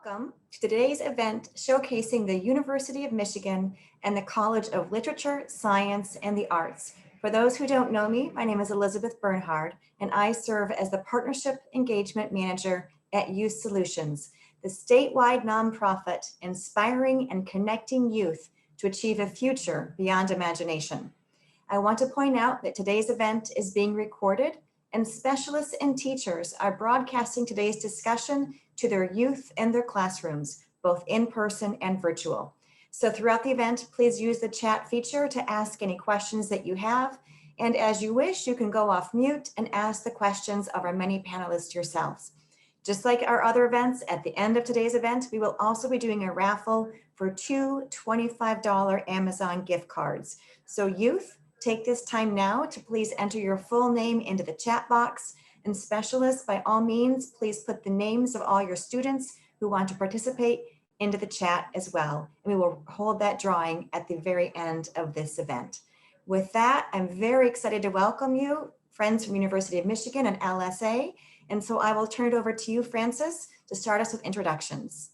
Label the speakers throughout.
Speaker 1: Welcome to today's event showcasing the University of Michigan and the College of Literature, Science, and the Arts. For those who don't know me, my name is Elizabeth Bernhard, and I serve as the Partnership Engagement Manager at Youth Solutions, the statewide nonprofit inspiring and connecting youth to achieve a future beyond imagination. I want to point out that today's event is being recorded, and specialists and teachers are broadcasting today's discussion to their youth and their classrooms, both in person and virtual. So throughout the event, please use the chat feature to ask any questions that you have. And as you wish, you can go off mute and ask the questions of our many panelists yourselves. Just like our other events, at the end of today's event, we will also be doing a raffle for two $25 Amazon gift cards. So youth, take this time now to please enter your full name into the chat box. And specialists, by all means, please put the names of all your students who want to participate into the chat as well. And we will hold that drawing at the very end of this event. With that, I'm very excited to welcome you, friends from University of Michigan and LSA. And so I will turn it over to you, Frances, to start us with introductions.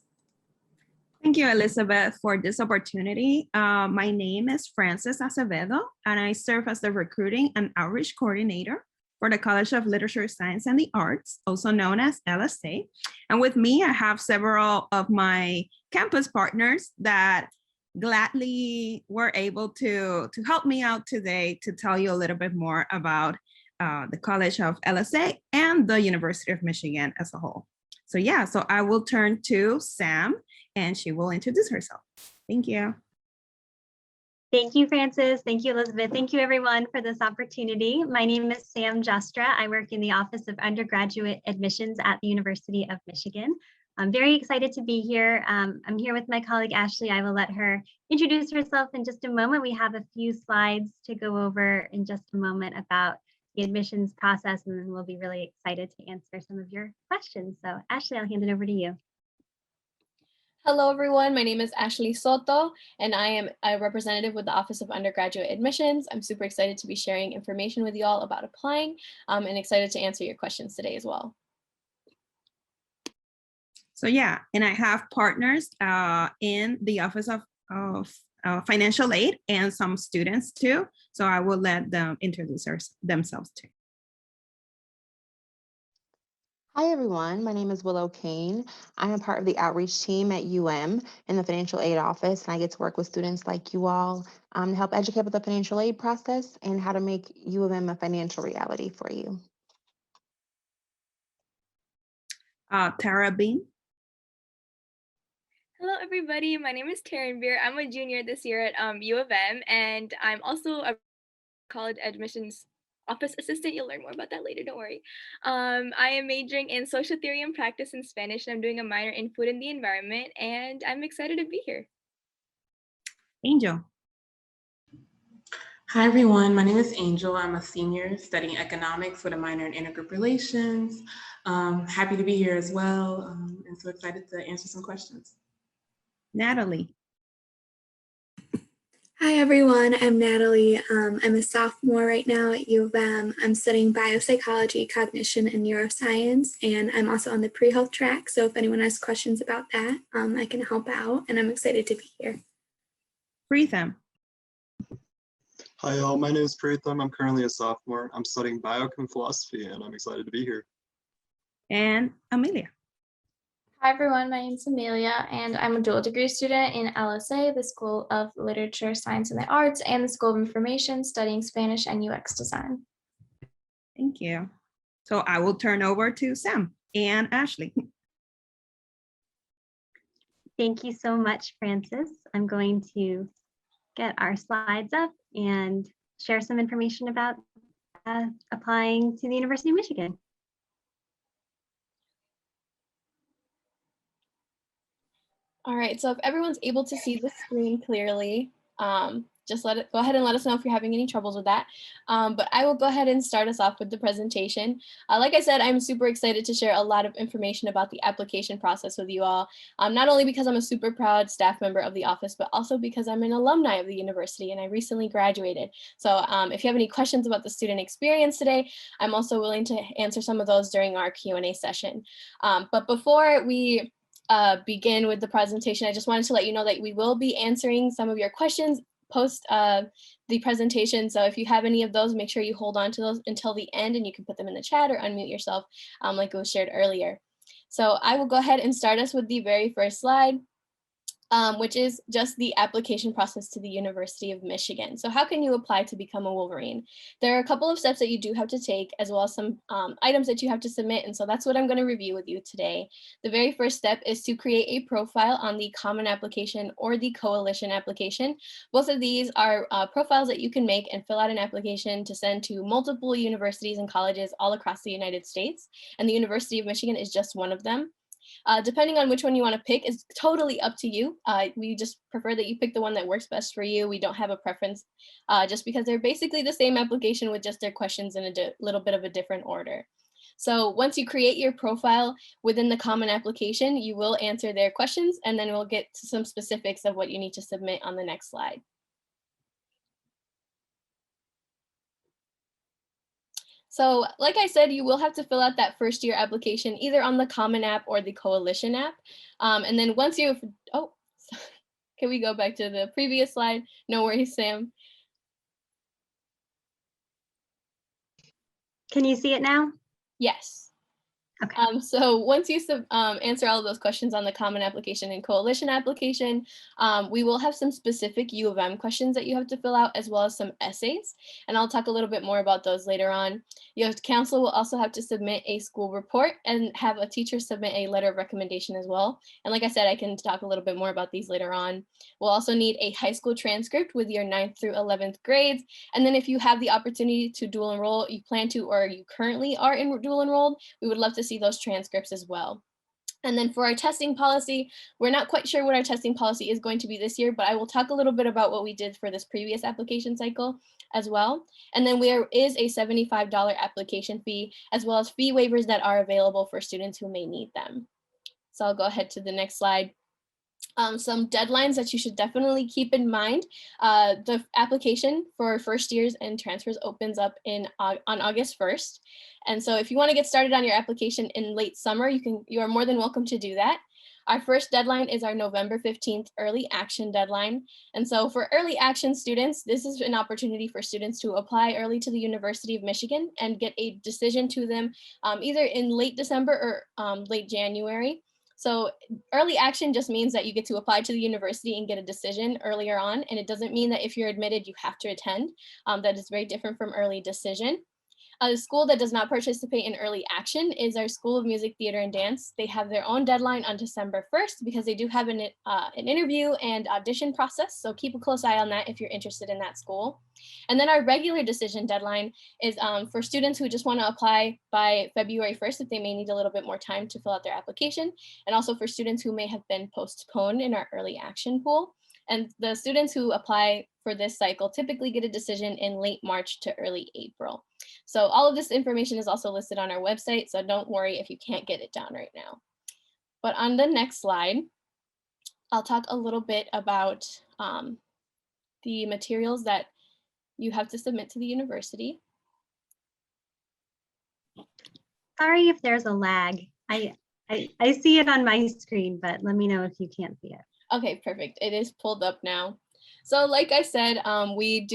Speaker 2: Thank you, Elizabeth, for this opportunity. My name is Frances Acevedo, and I serve as the Recruiting and Outreach Coordinator for the College of Literature, Science, and the Arts, also known as LSA. And with me, I have several of my campus partners that gladly were able to help me out today to tell you a little bit more about the College of LSA and the University of Michigan as a whole. So yeah, so I will turn to Sam and she will introduce herself. Thank you.
Speaker 3: Thank you, Frances. Thank you, Elizabeth. Thank you, everyone, for this opportunity. My name is Sam Justra. I work in the Office of Undergraduate Admissions at the University of Michigan. I'm very excited to be here. I'm here with my colleague, Ashley. I will let her introduce herself in just a moment. We have a few slides to go over in just a moment about the admissions process, and then we'll be really excited to answer some of your questions. So Ashley, I'll hand it over to you.
Speaker 4: Hello, everyone. My name is Ashley Soto, and I am a representative with the Office of Undergraduate Admissions. I'm super excited to be sharing information with you all about applying and excited to answer your questions today as well.
Speaker 2: So yeah, and I have partners in the Office of Financial Aid and some students too. So I will let them introduce themselves too.
Speaker 5: Hi, everyone. My name is Willow Kane. I'm a part of the outreach team at UM in the financial aid office, and I get to work with students like you all to help educate with the financial aid process and how to make UM a financial reality for you.
Speaker 2: Tara Bean.
Speaker 6: Hello, everybody. My name is Taryn Beer. I'm a junior this year at U of M, and I'm also a college admissions office assistant. You'll learn more about that later, don't worry. I am majoring in social theory and practice in Spanish, and I'm doing a minor in food and the environment, and I'm excited to be here.
Speaker 2: Angel.
Speaker 7: Hi, everyone. My name is Angel. I'm a senior studying economics with a minor in intergroup relations. Happy to be here as well, and so excited to answer some questions.
Speaker 2: Natalie.
Speaker 8: Hi everyone, I'm Natalie. I'm a sophomore right now at U of M. I'm studying biopsychology, cognition, and neuroscience, and I'm also on the pre-health track. So if anyone has questions about that, I can help out, and I'm excited to be here.
Speaker 2: Preetham.
Speaker 9: Hi all, my name is Preetham. I'm currently a sophomore. I'm studying biochem philosophy, and I'm excited to be here.
Speaker 2: And Amelia.
Speaker 10: Hi everyone, my name is Amelia, and I'm a dual degree student in LSA, the School of Literature, Science, and the Arts, and the School of Information, studying Spanish and UX design.
Speaker 2: Thank you. So I will turn over to Sam and Ashley.
Speaker 3: Thank you so much, Frances. I'm going to get our slides up and share some information about applying to the University of Michigan.
Speaker 4: All right, so if everyone's able to see the screen clearly, just go ahead and let us know if you're having any troubles with that. But I will go ahead and start us off with the presentation. Like I said, I'm super excited to share a lot of information about the application process with you all, not only because I'm a super proud staff member of the office, but also because I'm an alumni of the university and I recently graduated. So if you have any questions about the student experience today, I'm also willing to answer some of those during our Q&A session. But before we begin with the presentation, I just wanted to let you know that we will be answering some of your questions post the presentation. So if you have any of those, make sure you hold on to those until the end, and you can put them in the chat or unmute yourself like it was shared earlier. So I will go ahead and start us with the very first slide, which is just the application process to the University of Michigan. So how can you apply to become a Wolverine? There are a couple of steps that you do have to take, as well as some items that you have to submit. And so that's what I'm going to review with you today. The very first step is to create a profile on the Common Application or the Coalition application. Both of these are profiles that you can make and fill out an application to send to multiple universities and colleges all across the United States. And the University of Michigan is just one of them. Depending on which one you want to pick is totally up to you. We just prefer that you pick the one that works best for you. We don't have a preference just because they're basically the same application with just their questions in a little bit of a different order. So once you create your profile within the Common Application, you will answer their questions, and then we'll get to some specifics of what you need to submit on the next slide. So like I said, you will have to fill out that first year application either on the Common app or the Coalition app. And then once you've, oh, can we go back to the previous slide? No worries, Sam.
Speaker 3: Can you see it now?
Speaker 4: Yes.
Speaker 3: Okay.
Speaker 4: So once you answer all of those questions on the Common Application and Coalition application, we will have some specific U of M questions that you have to fill out, as well as some essays. And I'll talk a little bit more about those later on. Your council will also have to submit a school report and have a teacher submit a letter of recommendation as well. And like I said, I can talk a little bit more about these later on. We'll also need a high school transcript with your 9th through 11th grades. And then if you have the opportunity to dual enroll, you plan to, or you currently are in dual enrolled, we would love to see those transcripts as well. And then for our testing policy, we're not quite sure what our testing policy is going to be this year, but I will talk a little bit about what we did for this previous application cycle as well. And then there is a $75 application fee, as well as fee waivers that are available for students who may need them. So I'll go ahead to the next slide. Some deadlines that you should definitely keep in mind. The application for first years and transfers opens up on August 1st. And so if you want to get started on your application in late summer, you are more than welcome to do that. Our first deadline is our November 15th early action deadline. And so for early action students, this is an opportunity for students to apply early to the University of Michigan and get a decision to them either in late December or late January. So early action just means that you get to apply to the university and get a decision earlier on. And it doesn't mean that if you're admitted, you have to attend. That is very different from early decision. The school that does not participate in early action is our School of Music, Theater, and Dance. They have their own deadline on December 1st because they do have an interview and audition process. So keep a close eye on that if you're interested in that school. And then our regular decision deadline is for students who just want to apply by February 1st if they may need a little bit more time to fill out their application. And also for students who may have been postponed in our early action pool. And the students who apply for this cycle typically get a decision in late March to early April. So all of this information is also listed on our website, so don't worry if you can't get it down right now. But on the next slide, I'll talk a little bit about the materials that you have to submit to the university.
Speaker 3: Sorry if there's a lag. I see it on my screen, but let me know if you can't see it.
Speaker 4: Okay, perfect. It is pulled up now. So like I said, we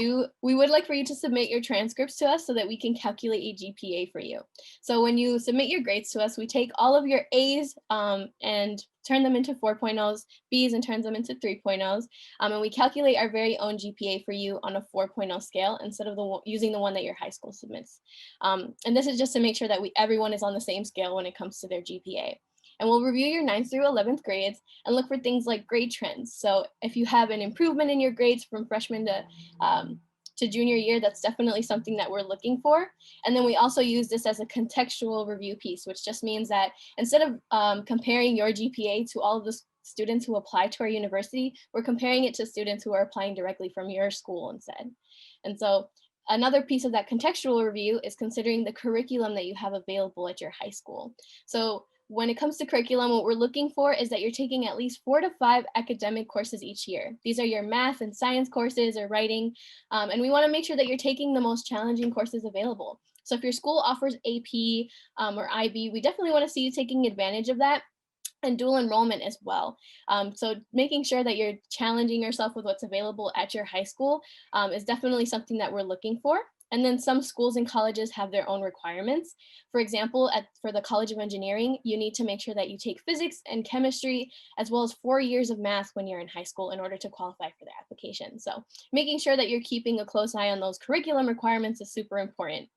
Speaker 4: would like for you to submit your transcripts to us so that we can calculate a GPA for you. So when you submit your grades to us, we take all of your A's and turn them into 4.0s, B's and turn them into 3.0s. And we calculate our very own GPA for you on a 4.0 scale instead of using the one that your high school submits. And this is just to make sure that everyone is on the same scale when it comes to their GPA. And we'll review your 9th through 11th grades and look for things like grade trends. So if you have an improvement in your grades from freshman to junior year, that's definitely something that we're looking for. And then we also use this as a contextual review piece, which just means that instead of comparing your GPA to all of the students who apply to our university, we're comparing it to students who are applying directly from your school instead. And so another piece of that contextual review is considering the curriculum that you have available at your high school. So when it comes to curriculum, what we're looking for is that you're taking at least 4 to 5 academic courses each year. These are your math and science courses or writing, and we want to make sure that you're taking the most challenging courses available. So if your school offers AP or IB, we definitely want to see you taking advantage of that. and dual enrollment as well. So making sure that you're challenging yourself with what's available at your high school is definitely something that we're looking for. And then some schools and colleges have their own requirements. For example, for the College of Engineering, you need to make sure that you take physics and chemistry, as well as 4 years of math when you're in high school in order to qualify for the application. So making sure that you're keeping a close eye on those curriculum requirements is super important.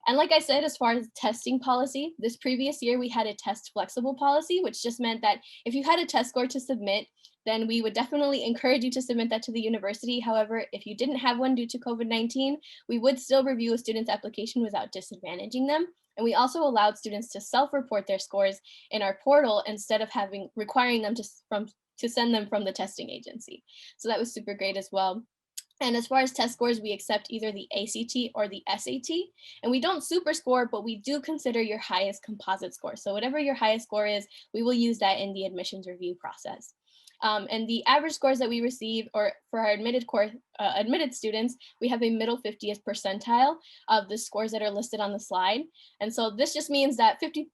Speaker 4: And like I said, as far as testing policy, this previous year we had a test flexible policy, which just meant that if you had a test score to submit, then we would definitely encourage you to submit that to the university. However, if you didn't have one due to COVID-19, we would still review a student's application without disadvantaging them. And we also allowed students to self-report their scores in our portal instead of requiring them to send them from the testing agency. So that was super great as well. And as far as test scores, we accept either the ACT or the SAT. And we don't super score, but we do consider your highest composite score. So whatever your highest score is, we will use that in the admissions review process. And the average scores that we receive, or for our admitted students, we have a middle 50th percentile of the scores that are listed on the slide. And so this just means that 50%,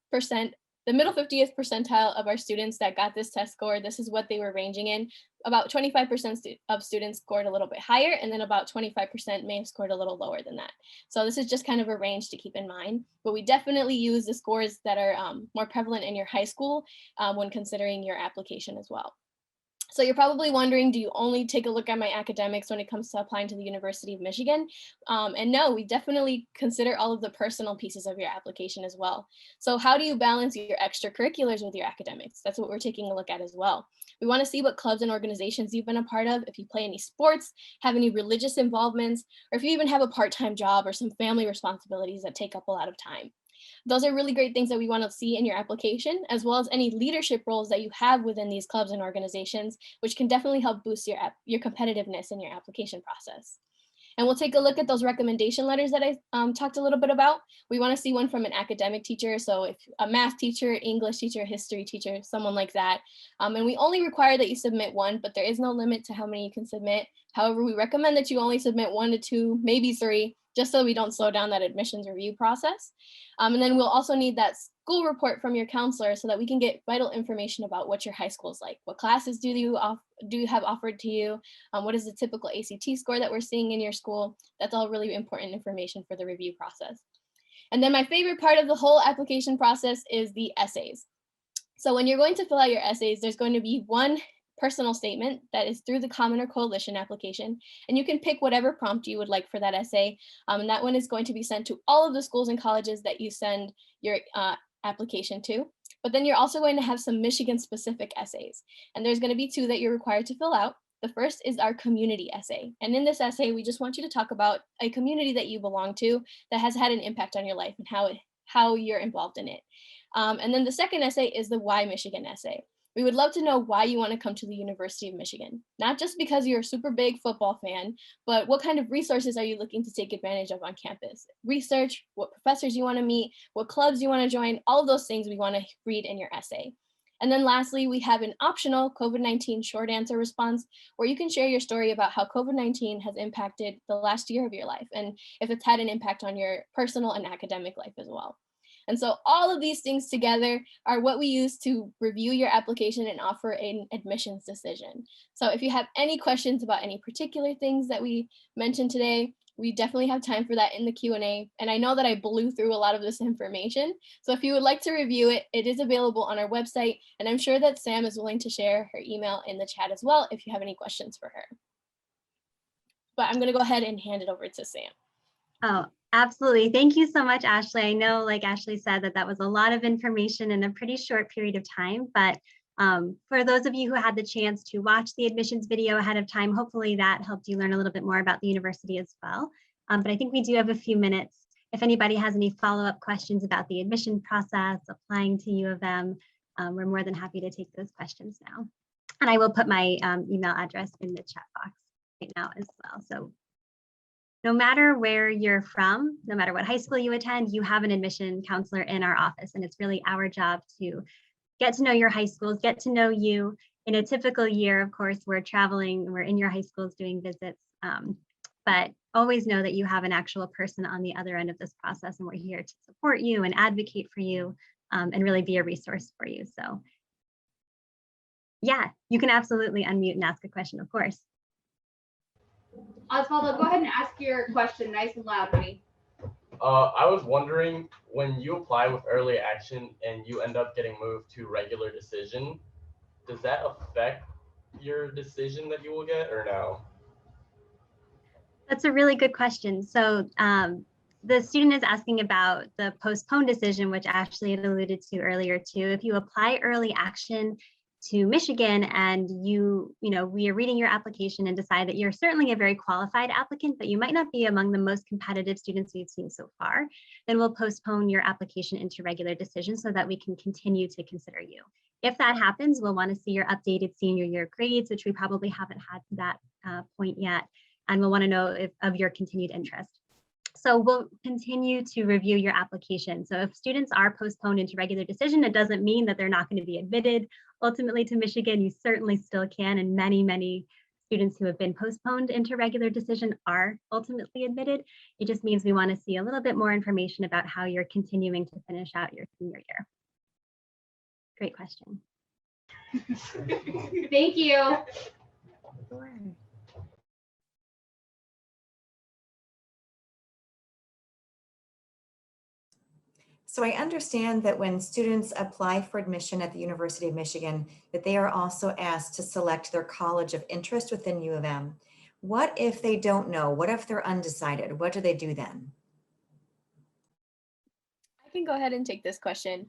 Speaker 4: the middle 50th percentile of our students that got this test score, this is what they were ranging in. About 25% of students scored a little bit higher, and then about 25% may have scored a little lower than that. So this is just kind of a range to keep in mind, but we definitely use the scores that are more prevalent in your high school when considering your application as well. So you're probably wondering, do you only take a look at my academics when it comes to applying to the University of Michigan? And no, we definitely consider all of the personal pieces of your application as well. So how do you balance your extracurriculars with your academics? That's what we're taking a look at as well. We want to see what clubs and organizations you've been a part of, if you play any sports, have any religious involvements, or if you even have a part-time job or some family responsibilities that take up a lot of time. Those are really great things that we want to see in your application, as well as any leadership roles that you have within these clubs and organizations, which can definitely help boost your competitiveness in your application process. And we'll take a look at those recommendation letters that I talked a little bit about. We want to see one from an academic teacher. So if a math teacher, English teacher, history teacher, someone like that. And we only require that you submit one, but there is no limit to how many you can submit. However, we recommend that you only submit 1 to 2, maybe 3, just so we don't slow down that admissions review process. And then we'll also need that school report from your counselor so that we can get vital information about what your high school is like. What classes do you have offered to you? What is the typical ACT score that we're seeing in your school? That's all really important information for the review process. And then my favorite part of the whole application process is the essays. So when you're going to fill out your essays, there's going to be one personal statement that is through the Common or Coalition application, and you can pick whatever prompt you would like for that essay, and that one is going to be sent to all of the schools and colleges that you send your application to. But then you're also going to have some Michigan specific essays, and there's going to be 2 that you're required to fill out. The first is our community essay, and in this essay we just want you to talk about a community that you belong to that has had an impact on your life and how you're involved in it. And then the second essay is the Why Michigan essay. We would love to know why you want to come to the University of Michigan, not just because you're a super big football fan, but what kind of resources are you looking to take advantage of on campus? Research, what professors you want to meet, what clubs you want to join, all of those things we want to read in your essay. And then lastly, we have an optional COVID-19 short answer response where you can share your story about how COVID-19 has impacted the last year of your life and if it's had an impact on your personal and academic life as well. And so all of these things together are what we use to review your application and offer an admissions decision. So if you have any questions about any particular things that we mentioned today, we definitely have time for that in the Q&A. And I know that I blew through a lot of this information. So if you would like to review it, it is available on our website. And I'm sure that Sam is willing to share her email in the chat as well if you have any questions for her. But I'm going to go ahead and hand it over to Sam.
Speaker 3: Oh, absolutely. Thank you so much, Ashley. I know, like Ashley said, that was a lot of information in a pretty short period of time, but for those of you who had the chance to watch the admissions video ahead of time, hopefully that helped you learn a little bit more about the university as well. But I think we do have a few minutes. If anybody has any follow-up questions about the admission process, applying to U of M, we're more than happy to take those questions now. And I will put my email address in the chat box right now as well. So no matter where you're from, no matter what high school you attend, you have an admission counselor in our office. And it's really our job to get to know your high schools, get to know you. In a typical year, of course, we're traveling, we're in your high schools doing visits, but always know that you have an actual person on the other end of this process, and we're here to support you and advocate for you and really be a resource for you. So Yeah, you can absolutely unmute and ask a question, of course.
Speaker 11: Osvaldo, go ahead and ask your question nice and loud, honey.
Speaker 12: I was wondering, when you apply with early action and you end up getting moved to regular decision, does that affect your decision that you will get or no?
Speaker 3: That's a really good question. So the student is asking about the postponed decision, which Ashley had alluded to earlier too. If you apply early action to Michigan and we are reading your application and decide that you're certainly a very qualified applicant, but you might not be among the most competitive students we've seen so far, then we'll postpone your application into regular decision so that we can continue to consider you. If that happens, we'll want to see your updated senior year grades, which we probably haven't had to that point yet. And we'll want to know of your continued interest. So we'll continue to review your application. So if students are postponed into regular decision, it doesn't mean that they're not going to be admitted ultimately to Michigan. You certainly still can, and many students who have been postponed into regular decision are ultimately admitted. It just means we want to see a little bit more information about how you're continuing to finish out your senior year. Great question.
Speaker 11: Thank you.
Speaker 1: So I understand that when students apply for admission at the University of Michigan, that they are also asked to select their college of interest within U of M. What if they don't know? What if they're undecided? What do they do then?
Speaker 4: I can go ahead and take this question.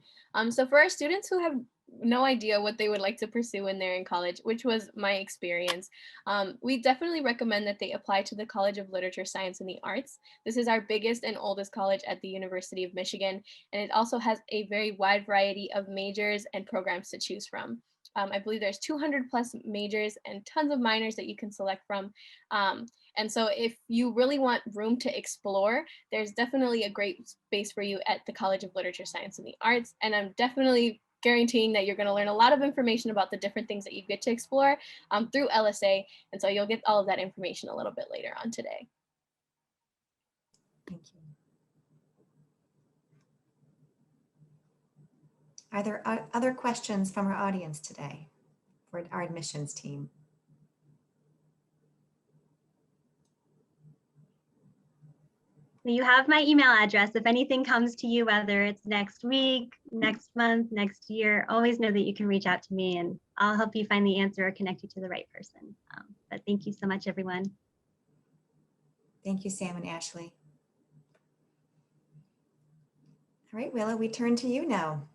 Speaker 4: So for our students who have no idea what they would like to pursue when they're in college, which was my experience, we definitely recommend that they apply to the College of Literature, Science, and the Arts. This is our biggest and oldest college at the University of Michigan, and it also has a very wide variety of majors and programs to choose from. I believe there's 200 plus majors and tons of minors that you can select from. And so if you really want room to explore, there's definitely a great space for you at the College of Literature, Science, and the Arts. And I'm definitely guaranteeing that you're going to learn a lot of information about the different things that you get to explore through LSA. And so you'll get all of that information a little bit later on today.
Speaker 1: Thank you. Are there other questions from our audience today for our admissions team?
Speaker 3: You have my email address. If anything comes to you, whether it's next week, next month, next year, always know that you can reach out to me and I'll help you find the answer or connect you to the right person. But thank you so much, everyone.
Speaker 1: Thank you, Sam and Ashley. All right, Willow, we turn to you now.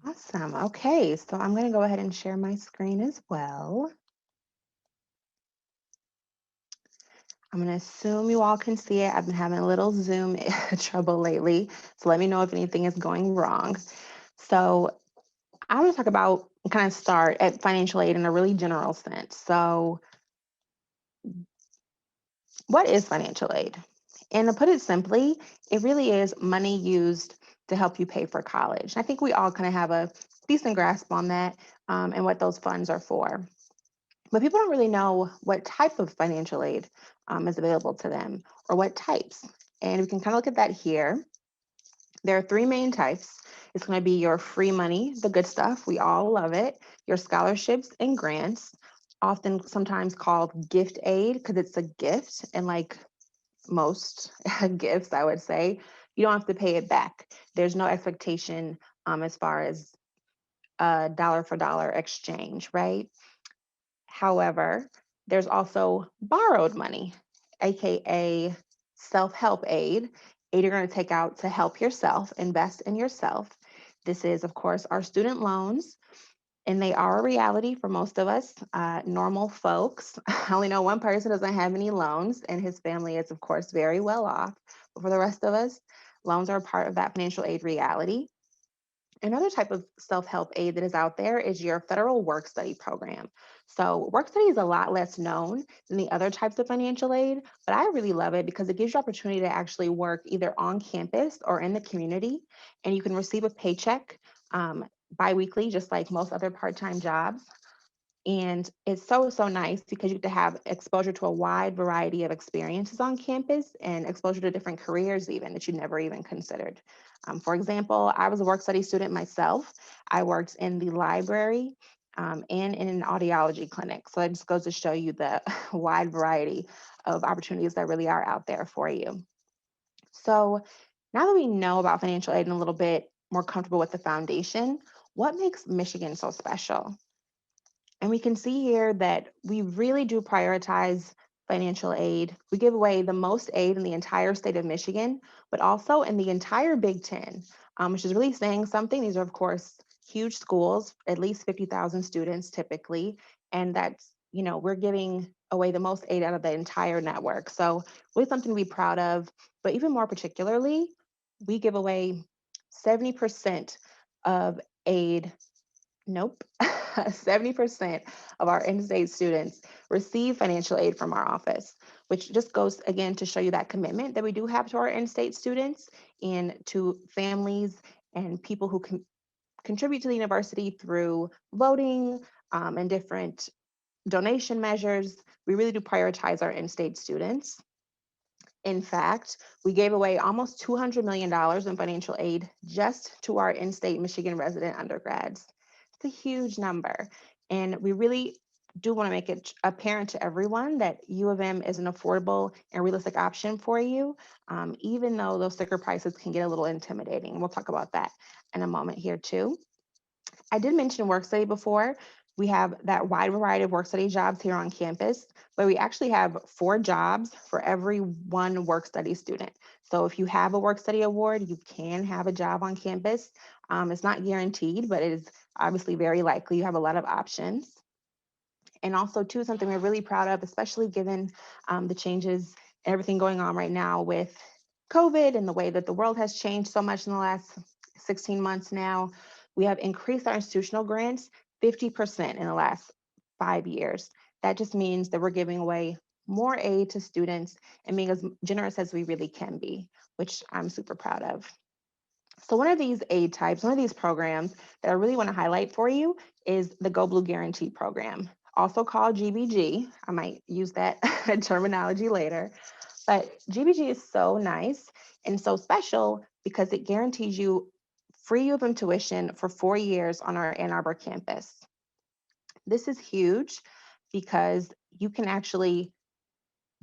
Speaker 5: Awesome. Okay, so I'm going to go ahead and share my screen as well. I'm going to assume you all can see it. I've been having a little Zoom trouble lately, so let me know if anything is going wrong. So I want to talk about, kind of start at financial aid in a really general sense. So what is financial aid? And to put it simply, it really is money used to help you pay for college. I think we all kind of have a decent grasp on that and what those funds are for. But people don't really know what type of financial aid is available to them or what types. And we can kind of look at that here. There are three main types. It's going to be your free money, the good stuff. We all love it. Your scholarships and grants, often sometimes called gift aid because it's a gift. And like most gifts, I would say, you don't have to pay it back. There's no expectation as far as a dollar for dollar exchange, right? However, there's also borrowed money, AKA self-help aid you're going to take out to help yourself, invest in yourself. This is, of course, our student loans, and they are a reality for most of us, normal folks. I only know one person doesn't have any loans, and his family is, of course, very well off. But for the rest of us, loans are a part of that financial aid reality. Another type of self-help aid that is out there is your federal work study program. So work study is a lot less known than the other types of financial aid, but I really love it because it gives you opportunity to actually work either on campus or in the community, and you can receive a paycheck biweekly, just like most other part-time jobs. And it's so nice because you get to have exposure to a wide variety of experiences on campus and exposure to different careers even that you never even considered. For example, I was a work study student myself. I worked in the library and in an audiology clinic. So it just goes to show you the wide variety of opportunities that really are out there for you. So now that we know about financial aid and a little bit more comfortable with the foundation, what makes Michigan so special? And we can see here that we really do prioritize financial aid. We give away the most aid in the entire state of Michigan, but also in the entire Big Ten, which is really saying something. These are, of course, huge schools, at least 50,000 students typically. And that's, we're giving away the most aid out of the entire network. So really something to be proud of. But even more particularly, we give away 70% of aid. Nope. 70% of our in-state students receive financial aid from our office, which just goes again to show you that commitment that we do have to our in-state students and to families and people who can contribute to the university through voting and different donation measures. We really do prioritize our in-state students. In fact, we gave away almost $200 million in financial aid just to our in-state Michigan resident undergrads. It's a huge number. And we really do want to make it apparent to everyone that U of M is an affordable and realistic option for you, even though those sticker prices can get a little intimidating. We'll talk about that in a moment here too. I did mention work study before. We have that wide variety of work study jobs here on campus, but we actually have 4 jobs for every 1 work study student. So if you have a work study award, you can have a job on campus. It's not guaranteed, but it is obviously very likely. You have a lot of options. And also too, something we're really proud of, especially given the changes and everything going on right now with COVID and the way that the world has changed so much in the last 16 months now. We have increased our institutional grants 50% in the last 5 years. That just means that we're giving away more aid to students and being as generous as we really can be, which I'm super proud of. So one of these aid types, one of these programs that I really want to highlight for you is the Go Blue Guarantee Program, also called GBG. I might use that terminology later, but GBG is so nice and so special because it guarantees you free U of M tuition for 4 years on our Ann Arbor campus. This is huge because you can actually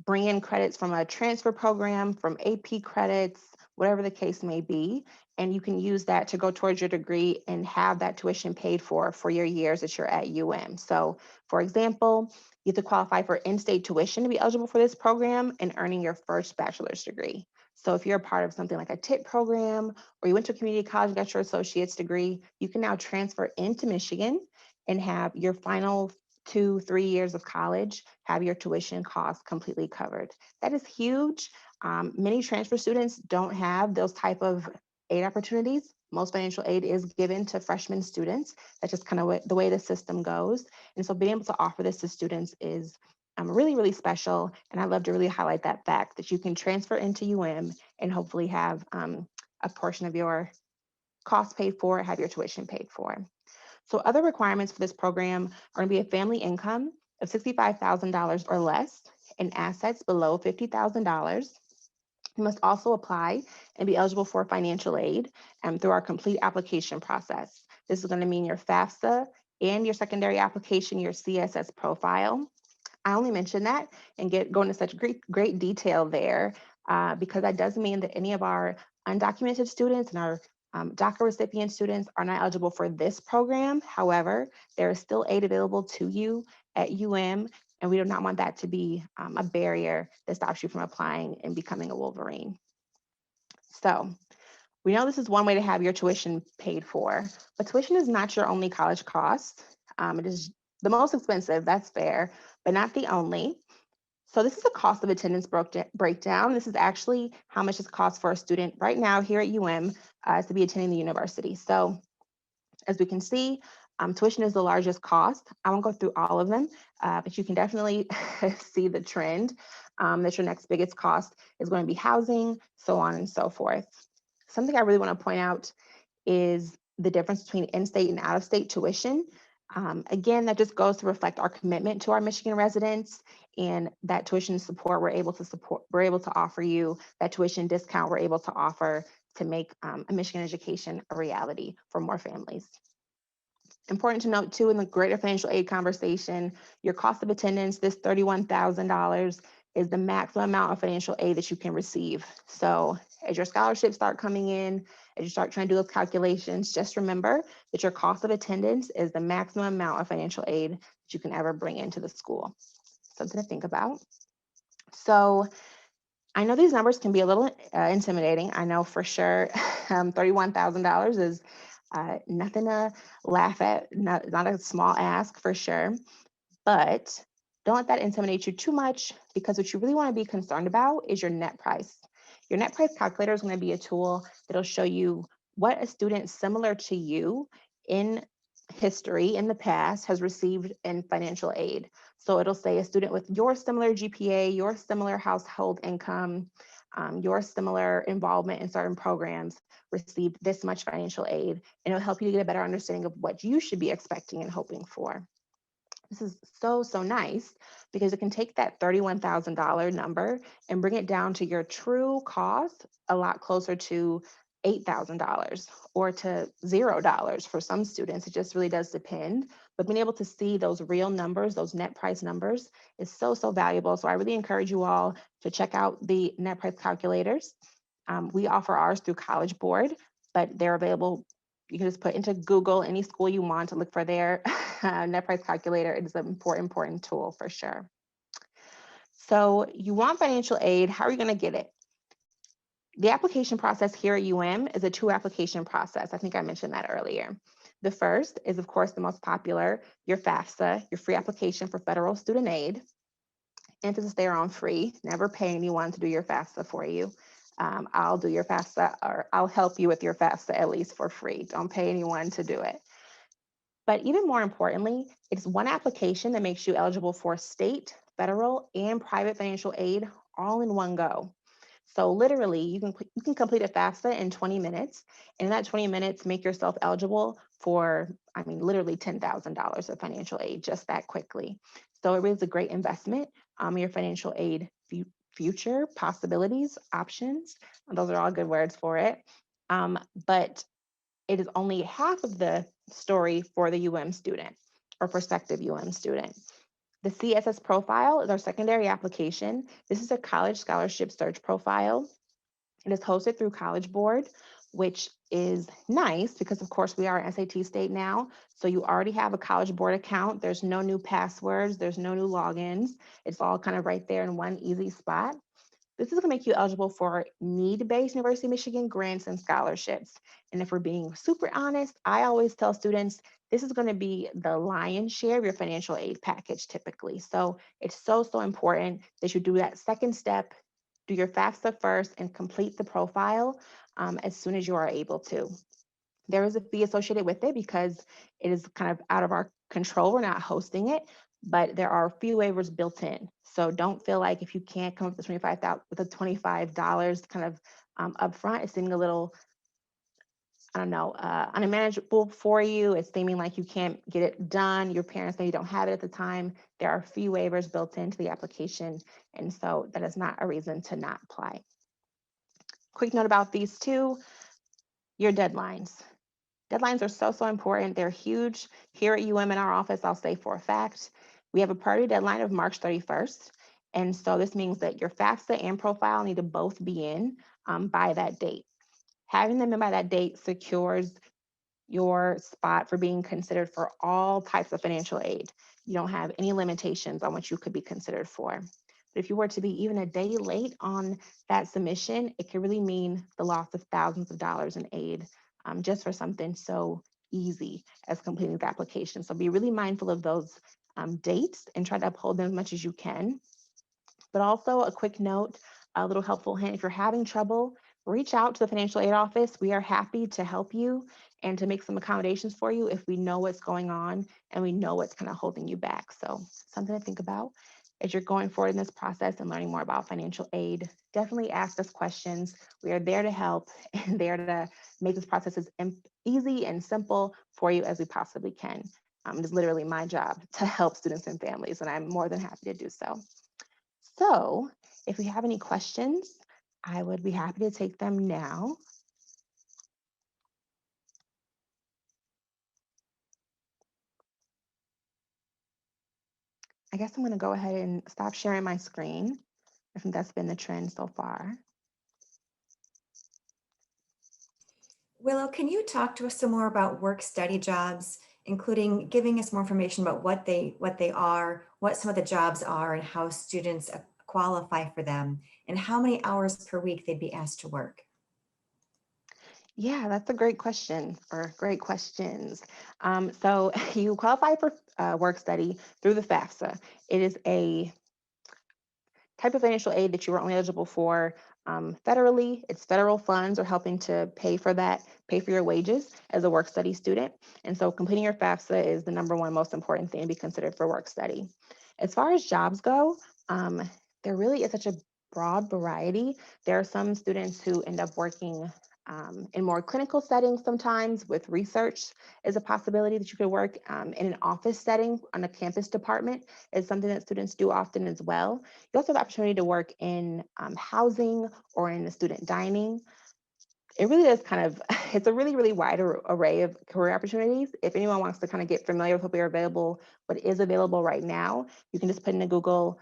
Speaker 5: bring in credits from a transfer program, from AP credits, whatever the case may be, and you can use that to go towards your degree and have that tuition paid for your years that you're at UM. So for example, you have to qualify for in-state tuition to be eligible for this program and earning your first bachelor's degree. So if you're a part of something like a TIP program, or you went to a community college and got your associate's degree, you can now transfer into Michigan and have your final 2-3 years of college, have your tuition costs completely covered. That is huge. Many transfer students don't have those type of aid opportunities. Most financial aid is given to freshman students. That's just kind of the way the system goes. And so being able to offer this to students is really, really special. And I love to really highlight that fact that you can transfer into UM and hopefully have a portion of your costs paid for, have your tuition paid for. So other requirements for this program are going to be a family income of $65,000 or less and assets below $50,000. You must also apply and be eligible for financial aid through our complete application process. This is going to mean your FAFSA and your secondary application, your Css Profile. I only mention that and go into such great detail there because that does mean that any of our undocumented students and our DACA recipient students are not eligible for this program. However, there is still aid available to you at UM, and we do not want that to be a barrier that stops you from applying and becoming a Wolverine. So we know this is one way to have your tuition paid for, but tuition is not your only college cost. It is the most expensive, that's fair, but not the only. So this is the cost of attendance breakdown. This is actually how much it costs for a student right now here at UM to be attending the university. So as we can see, tuition is the largest cost. I won't go through all of them, but you can definitely see the trend that your next biggest cost is going to be housing, so on and so forth. Something I really want to point out is the difference between in-state and out-of-state tuition. Again, that just goes to reflect our commitment to our Michigan residents and that tuition support we're able to offer you, that tuition discount we're able to offer to make a Michigan education a reality for more families. Important to note too, in the greater financial aid conversation, your cost of attendance, this $31,000 is the maximum amount of financial aid that you can receive. So as your scholarships start coming in, as you start trying to do those calculations, just remember that your cost of attendance is the maximum amount of financial aid that you can ever bring into the school. Something to think about. So I know these numbers can be a little intimidating. I know for sure $31,000 is nothing to laugh at, not a small ask for sure, but don't let that intimidate you too much, because what you really want to be concerned about is your net price. Your net price calculator is going to be a tool that'll show you what a student similar to you in history in the past has received in financial aid. So it'll say a student with your similar GPA, your similar household income, your similar involvement in certain programs received this much financial aid, and it'll help you to get a better understanding of what you should be expecting and hoping for. This is so nice because it can take that $31,000 number and bring it down to your true cost a lot closer to $8,000 or to $0 for some students. It just really does depend. But being able to see those real numbers, those net price numbers, is so valuable. So I really encourage you all to check out the net price calculators. We offer ours through College Board, but they're available. You can just put into Google any school you want to look for their net price calculator. It is an important tool for sure. So you want financial aid. How are you going to get it? The application process here at is a 2-application process. I think I mentioned that earlier. The first is, of course, the most popular, your FAFSA, your free application for federal student aid. Emphasis there on free. Never pay anyone to do your FAFSA for you. I'll do your FAFSA, or I'll help you with your FAFSA at least for free. Don't pay anyone to do it. But even more importantly, it's one application that makes you eligible for state, federal, and private financial aid all in one go. So literally, you can complete a FAFSA in 20 minutes, and in that 20 minutes, make yourself eligible for, literally $10,000 of financial aid just that quickly. So it really is a great investment in your financial aid future possibilities, options. Those are all good words for it. But it is only half of the story for the student or prospective student. The Css Profile is our secondary application. This is a college scholarship search profile. It is hosted through College Board, which is nice because, of course, we are an SAT state now. So you already have a College Board account. There's no new passwords. There's no new logins. It's all kind of right there in one easy spot. This is going to make you eligible for need-based University of Michigan grants and scholarships. And if we're being super honest, I always tell students, this is going to be the lion's share of your financial aid package typically. So it's so important that you do that second step, do your FAFSA first, and complete the profile as soon as you are able to. There is a fee associated with it because it is kind of out of our control. We're not hosting it, but there are a few waivers built in. So don't feel like if you can't come up with the $25 kind of upfront, it's seeming a little, unmanageable for you. It's seeming like you can't get it done. Your parents maybe don't have it at the time. There are a few waivers built into the application. And so that is not a reason to not apply. Quick note about these two, your deadlines. Deadlines are so important. They're huge. Here at in our office, I'll say for a fact, we have a priority deadline of March 31st. And so this means that your FAFSA and profile need to both be in by that date. Having them in by that date secures your spot for being considered for all types of financial aid. You don't have any limitations on what you could be considered for. But if you were to be even a day late on that submission, it could really mean the loss of thousands of dollars in aid just for something so easy as completing the application. So be really mindful of those dates and try to uphold them as much as you can. But also a quick note, a little helpful hint, if you're having trouble, reach out to the financial aid office. We are happy to help you and to make some accommodations for you if we know what's going on and we know what's kind of holding you back. So something to think about as you're going forward in this process and learning more about financial aid. Definitely ask us questions. We are there to help and there to make this process as easy and simple for you as we possibly can. It is literally my job to help students and families, and I'm more than happy to do so. So if we have any questions, I would be happy to take them now. I guess I'm going to go ahead and stop sharing my screen. I think that's been the trend so far.
Speaker 1: Willow, can you talk to us some more about work-study jobs, including giving us more information about what they are, what some of the jobs are, and how students qualify for them, and how many hours per week they'd be asked to work?
Speaker 5: Yeah, that's a great question, or great questions. So you qualify for work study through the FAFSA. It is a type of financial aid that you are only eligible for federally. It's federal funds are helping to pay for that, pay for your wages as a work study student. And so completing your FAFSA is the #1 most important thing to be considered for work study. As far as jobs go, there really is such a broad variety. There are some students who end up working in more clinical settings sometimes with research is a possibility that you could work in an office setting on a campus department is something that students do often as well. You also have the opportunity to work in housing or in the student dining. It really is kind of, it's a really, really wide array of career opportunities. If anyone wants to kind of get familiar with what is available right now, you can just put in Google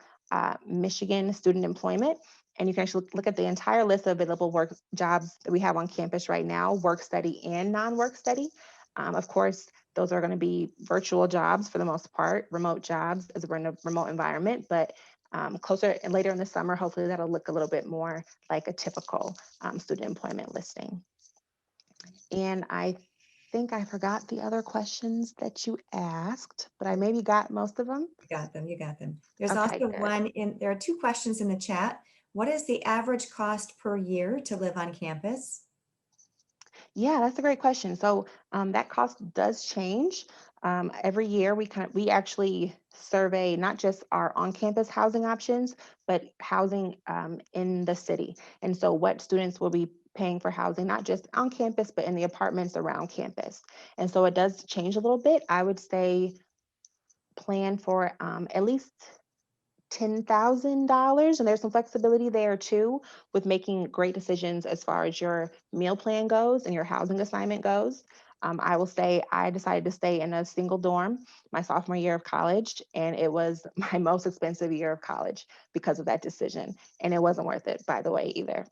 Speaker 5: Michigan student employment, and you can actually look at the entire list of available work jobs that we have on campus right now, work study and non-work study. Of course, those are going to be virtual jobs for the most part, remote jobs as we're in a remote environment, but closer and later in the summer, hopefully that'll look a little bit more like a typical student employment listing. And I think I forgot the other questions that you asked, but I maybe got most of them.
Speaker 1: You got them. There's
Speaker 5: Okay,
Speaker 1: also
Speaker 5: good.
Speaker 1: there are 2 questions in the chat. What is the average cost per year to live on campus?
Speaker 5: Yeah, that's a great question. So that cost does change. Every year we actually survey not just our on-campus housing options, but housing in the city. And so what students will be paying for housing, not just on campus, but in the apartments around campus. And so it does change a little bit. I would say plan for at least $10,000, and there's some flexibility there too with making great decisions as far as your meal plan goes and your housing assignment goes. I will say I decided to stay in a single dorm my sophomore year of college, and it was my most expensive year of college because of that decision, and it wasn't worth it, by the way, either.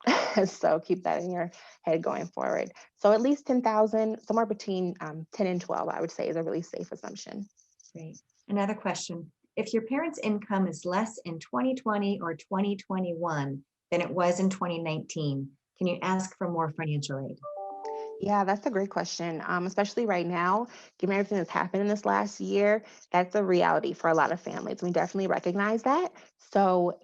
Speaker 5: So keep that in your head going forward. So at least 10,000, somewhere between 10 and 12, I would say is a really safe assumption.
Speaker 1: Great. Another question. If your parents' income is less in 2020 or 2021 than it was in 2019, can you ask for more financial aid?
Speaker 5: Yeah, that's a great question, especially right now, given everything that's happened in this last year, that's a reality for a lot of families. We definitely recognize that. So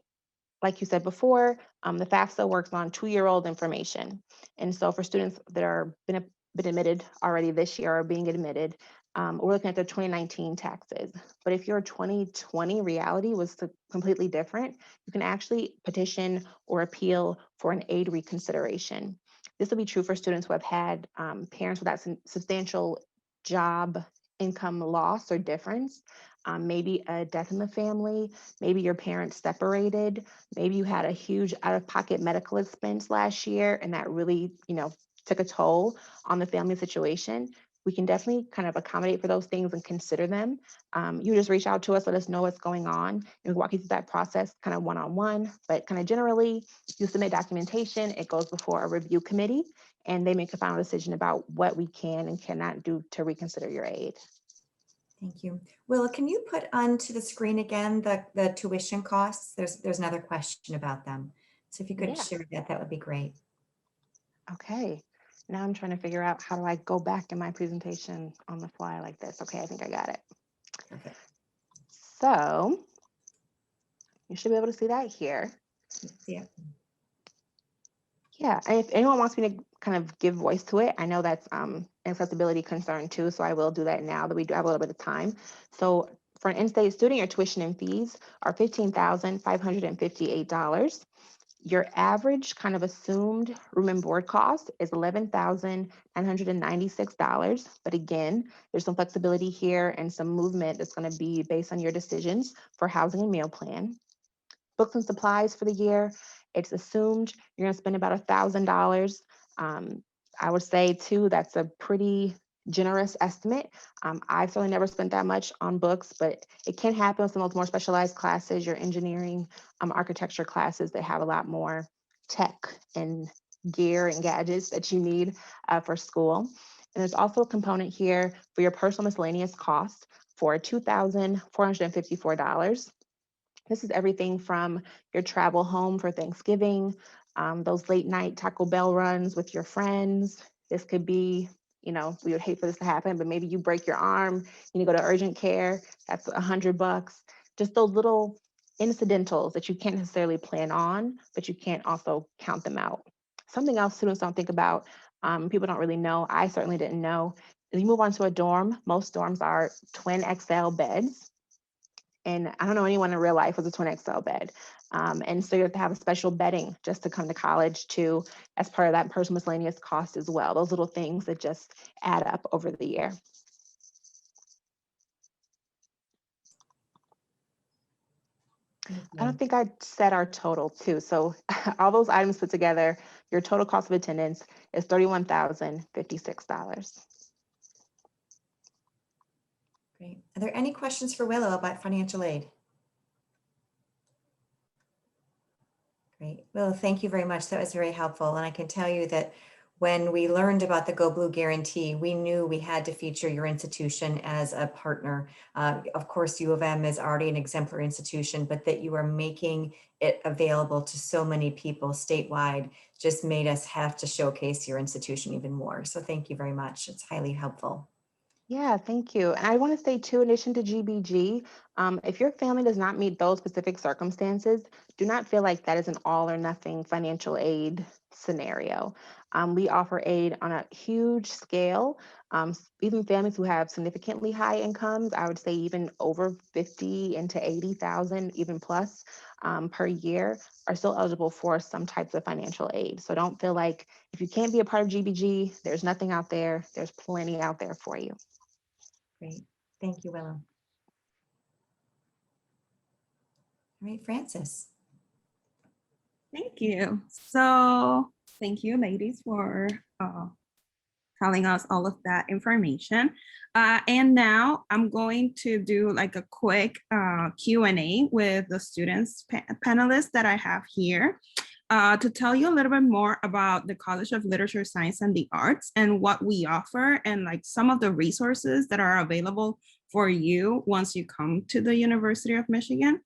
Speaker 5: like you said before, the FAFSA works on 2-year-old information. And so for students that are been admitted already this year or being admitted, we're looking at their 2019 taxes. But if your 2020 reality was completely different, you can actually petition or appeal for an aid reconsideration. This will be true for students who have had parents without substantial job income loss or difference, maybe a death in the family, maybe your parents separated, maybe you had a huge out-of-pocket medical expense last year and that really, took a toll on the family situation. We can definitely kind of accommodate for those things and consider them. You just reach out to us, let us know what's going on, and we walk you through that process kind of one-on-one. But kind of generally, you submit documentation, it goes before a review committee, and they make a final decision about what we can and cannot do to reconsider your aid.
Speaker 1: Thank you. Willa, can you put onto the screen again the tuition costs? There's another question about them. So if you could share that, that would be great.
Speaker 5: Okay. Now I'm trying to figure out how do I go back in my presentation on the fly like this. Okay, I think I got it.
Speaker 1: Okay.
Speaker 5: So you should be able to see that here.
Speaker 1: Yeah.
Speaker 5: Yeah, and if anyone wants me to kind of give voice to it, I know that's an accessibility concern too, so I will do that now that we do have a little bit of time. So for an in-state student, your tuition and fees are $15,558. Your average kind of assumed room and board cost is $11,996. But again, there's some flexibility here and some movement that's going to be based on your decisions for housing and meal plan. Books and supplies for the year, it's assumed you're going to spend about $1,000. I would say too, that's a pretty generous estimate. I've certainly never spent that much on books, but it can happen with some of those more specialized classes, your engineering, architecture classes that have a lot more tech and gear and gadgets that you need for school. And there's also a component here for your personal miscellaneous costs for $2,454. This is everything from your travel home for Thanksgiving, those late night Taco Bell runs with your friends. This could be, we would hate for this to happen, but maybe you break your arm, you go to urgent care, that's $100. Just those little incidentals that you can't necessarily plan on, but you can't also count them out. Something else students don't think about, people don't really know, I certainly didn't know, is you move on to a dorm, most dorms are twin XL beds. And I don't know anyone in real life with a twin XL bed. And so you have to have a special bedding just to come to college too, as part of that personal miscellaneous cost as well. Those little things that just add up over the year. I don't think I said our total too. So all those items put together, your total cost of attendance is $31,056.
Speaker 1: Great. Are there any questions for Willow about financial aid? Great. Willow, thank you very much. That was very helpful. And I can tell you that when we learned about the Go Blue guarantee, we knew we had to feature your institution as a partner. Of course, U of M is already an exemplary institution, but that you are making it available to so many people statewide just made us have to showcase your institution even more. So thank you very much. It's highly helpful.
Speaker 5: Yeah, thank you. And I want to say too, in addition to GBG, if your family does not meet those specific circumstances, do not feel like that is an all or nothing financial aid scenario. We offer aid on a huge scale. Even families who have significantly high incomes, I would say even over 50 into 80,000, even plus per year, are still eligible for some types of financial aid. So don't feel like if you can't be a part of GBG, there's nothing out there. There's plenty out there for you.
Speaker 1: Great. Thank you, Willow. All right, Frances.
Speaker 2: Thank you. So thank you, ladies, for telling us all of that information. And now I'm going to do like a quick Q&A with the students panelists that I have here to tell you a little bit more about the College of Literature, Science, and the Arts and what we offer and like some of the resources that are available for you once you come to the University of Michigan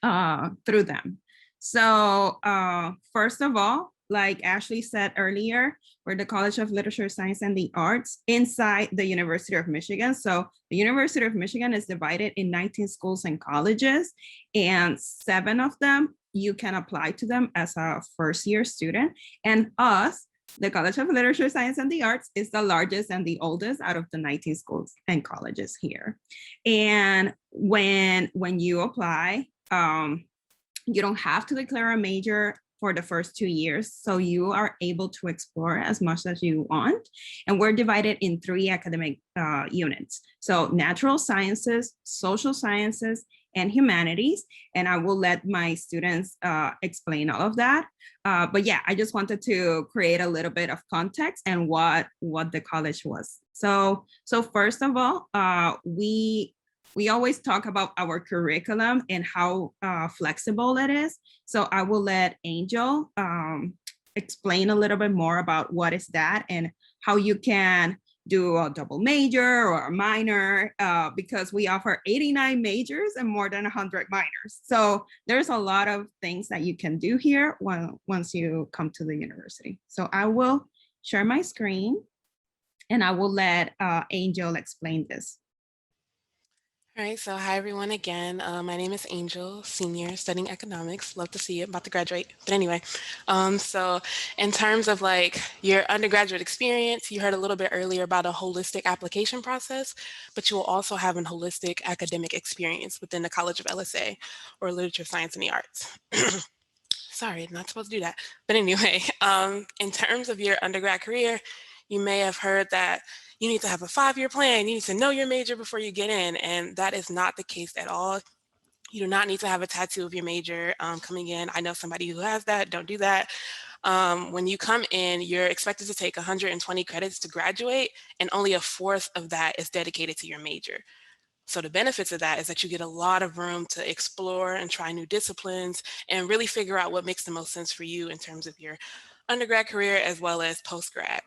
Speaker 2: through them. So first of all, like Ashley said earlier, we're the College of Literature, Science, and the Arts inside the University of Michigan. So the University of Michigan is divided in 19 schools and colleges, and 7 of them, you can apply to them as a first-year student. And us, the College of Literature, Science, and the Arts is the largest and the oldest out of the 19 schools and colleges here. And when you apply, you don't have to declare a major for the first 2 years. So you are able to explore as much as you want. And we're divided in 3 academic units. So natural sciences, social sciences, and humanities. And I will let my students explain all of that. But yeah, I just wanted to create a little bit of context and what the college was. So first of all, we always talk about our curriculum and how flexible it is. So I will let Angel explain a little bit more about what is that and how you can do a double major or a minor because we offer 89 majors and more than 100 minors. So there's a lot of things that you can do here once you come to the university. So I will share my screen and I will let Angel explain this.
Speaker 13: All right, so hi everyone again. My name is Angel, senior studying economics. Love to see you, about to graduate. But anyway, so in terms of like your undergraduate experience, you heard a little bit earlier about a holistic application process, but you will also have a holistic academic experience within the College of LSA or Literature, Science, and the Arts. sorry, not supposed to do that. But anyway, in terms of your undergrad career, you may have heard that you need to have a 5-year plan. You need to know your major before you get in. And that is not the case at all. You do not need to have a tattoo of your major coming in. I know somebody who has that. Don't do that. When you come in, you're expected to take 120 credits to graduate, and only a fourth of that is dedicated to your major. So the benefits of that is that you get a lot of room to explore and try new disciplines and really figure out what makes the most sense for you in terms of your undergrad career as well as postgrad.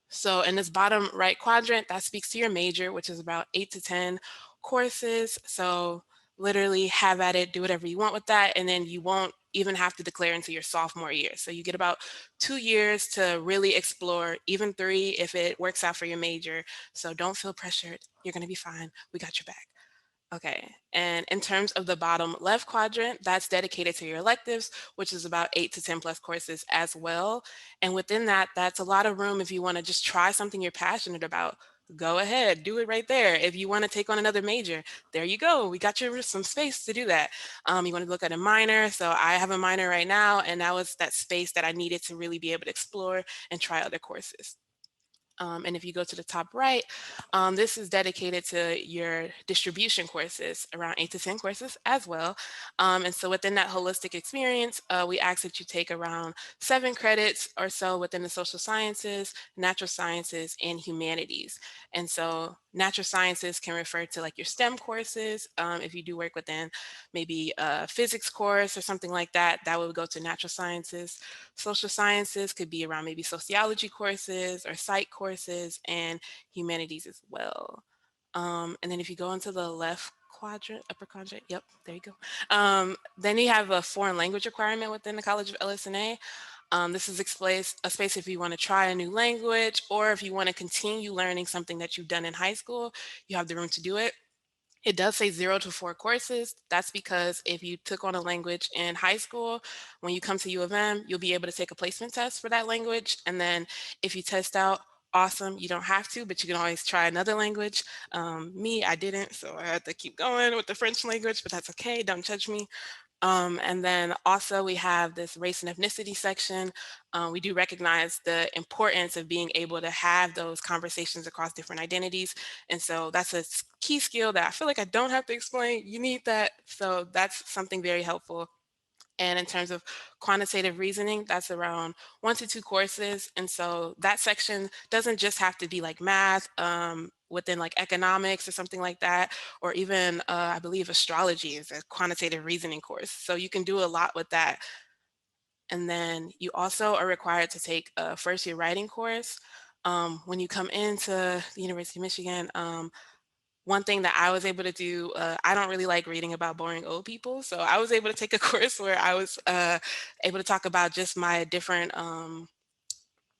Speaker 13: So in this bottom right quadrant, that speaks to your major, which is about 8 to 10 courses. So literally have at it, do whatever you want with that, and then you won't even have to declare until your sophomore year. So you get about 2 years to really explore, even 3 if it works out for your major. So don't feel pressured. You're going to be fine. We got your back. Okay, and in terms of the bottom left quadrant, that's dedicated to your electives, which is about 8 to 10 plus courses as well. And within that, that's a lot of room if you want to just try something you're passionate about. Go ahead, do it right there. If you want to take on another major, there you go. We got you some space to do that. You want to look at a minor. So I have a minor right now, and that was that space that I needed to really be able to explore and try other courses. And if you go to the top right, this is dedicated to your distribution courses, around 8 to 10 courses as well. And so within that holistic experience, we ask that you take around 7 credits or so within the social sciences, natural sciences, and humanities. And so natural sciences can refer to like your STEM courses. If you do work within maybe a physics course or something like that, that would go to natural sciences. Social sciences could be around maybe sociology courses or psych courses, and humanities as well. And then if you go into the left quadrant, upper quadrant, yep, there you go. Then you have a foreign language requirement within the College of LS&A. This is a space if you want to try a new language, or if you want to continue learning something that you've done in high school, you have the room to do it. It does say 0 to 4 courses. That's because if you took on a language in high school, when you come to U of M, you'll be able to take a placement test for that language. And then if you test out, awesome, you don't have to, but you can always try another language. Me, I didn't, so I had to keep going with the French language, but that's okay, don't judge me. And then also we have this race and ethnicity section. We do recognize the importance of being able to have those conversations across different identities. And so that's a key skill that I feel like I don't have to explain. You need that. So that's something very helpful. And in terms of quantitative reasoning, that's around 1 to 2 courses. And so that section doesn't just have to be like math, within like economics or something like that, or even I believe astrology is a quantitative reasoning course. So you can do a lot with that. And then you also are required to take a first-year writing course. When you come into the University of Michigan, one thing that I was able to do, I don't really like reading about boring old people. So I was able to take a course where I was able to talk about just my different